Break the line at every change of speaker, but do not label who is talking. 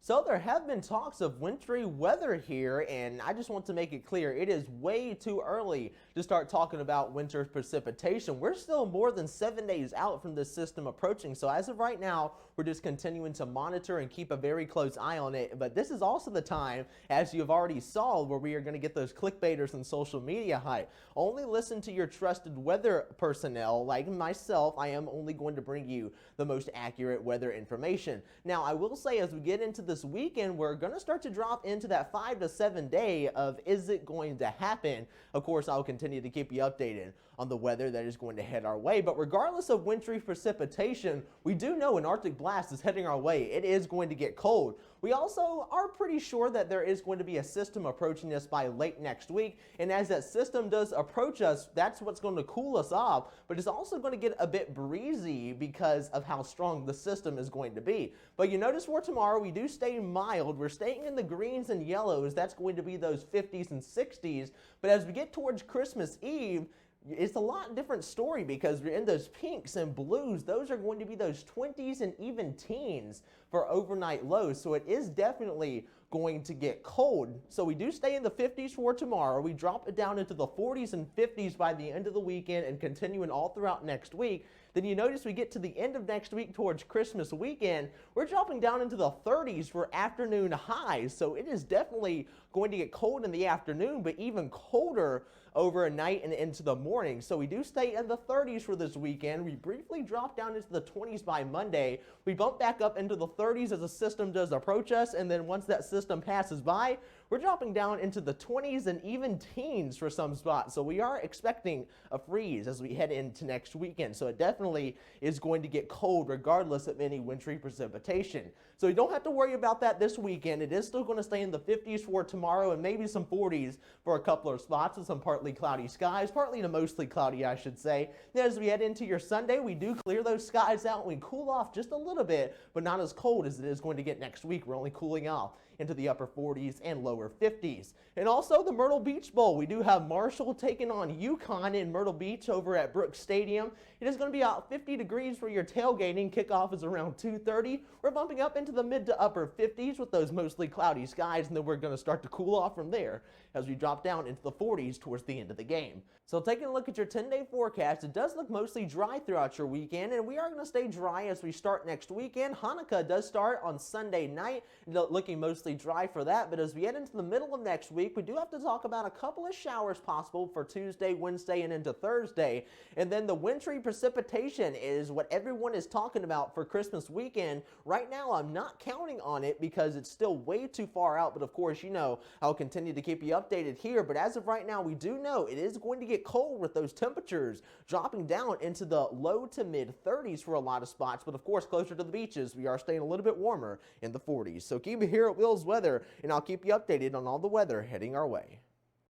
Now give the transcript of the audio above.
So there have been talks of wintry weather here, and I just want to make it clear it is way too early to start talking about winter precipitation. We're still more than 7 days out from this system approaching, so as of right now, we're just continuing to monitor and keep a very close eye on it. But this is also the time, as you have already saw, where we are going to get those clickbaiters and social media hype. Only listen to your trusted weather personnel like myself. I am only going to bring you the most accurate weather information. Now, I will say as we get into this weekend, we're going to start to drop into that 5 to 7 day of is it going to happen. Of course, I'll continue to keep you updated on the weather that is going to head our way. But regardless of wintry precipitation, we do know an Arctic blast is heading our way. It is going to get cold. We also are pretty sure that there is going to be a system approaching us by late next week. And as that system does approach us, that's what's going to cool us off. But it's also going to get a bit breezy because of how strong the system is going to be. But you notice for tomorrow, we do stay mild. We're staying in the greens and yellows. That's going to be those 50s and 60s. But as we get towards Christmas Eve, it's a lot different story because we're in those pinks and blues. Those are going to be those 20s and even teens for overnight lows. So it is definitely going to get cold. So we do stay in the 50s for tomorrow. We drop it down into the 40s and 50s by the end of the weekend and continuing all throughout next week. Then you notice we get to the end of next week towards Christmas weekend, we're dropping down into the 30s for afternoon highs. So it is definitely going to get cold in the afternoon, but even colder overnight and into the morning. So we do stay in the 30s for this weekend. We briefly drop down into the 20s by Monday. We bump back up into the 30s as the system does approach us. And then once that system passes by, we're dropping down into the 20s and even teens for some spots. So we are expecting a freeze as we head into next weekend. So it definitely is going to get cold regardless of any wintry precipitation. So you don't have to worry about that this weekend. It is still going to stay in the 50s for tomorrow and maybe some 40s for a couple of spots with some partly cloudy skies, partly to mostly cloudy, I should say. Then as we head into your Sunday, we do clear those skies out and we cool off just a little bit, but not as cold as it is going to get next week. We're only cooling off into the upper 40s and lower 50s. And also the Myrtle Beach Bowl. We do have Marshall taking on UConn in Myrtle Beach over at Brooks Stadium. It is going to be about 50 degrees for your tailgating. Kickoff is around 2:30. We're bumping up into the mid to upper 50s with those mostly cloudy skies, and then we're going to start to cool off from there as we drop down into the 40s towards the end of the game. So taking a look at your 10-day forecast, it does look mostly dry throughout your weekend, and we are going to stay dry as we start next weekend. Hanukkah does start on Sunday night, looking mostly dry for that, but as we head into the middle of next week, we do have to talk about a couple of showers possible for Tuesday, Wednesday, and into Thursday. And then the wintry precipitation is what everyone is talking about for Christmas weekend. Right now, I'm not counting on it because it's still way too far out, but of course, you know, I'll continue to keep you updated here. But as of right now, we do know it is going to get cold with those temperatures dropping down into the low to mid 30s for a lot of spots. But of course, closer to the beaches, we are staying a little bit warmer in the 40s. So keep it here at Will's Weather, and I'll keep you updated on all the weather heading our way.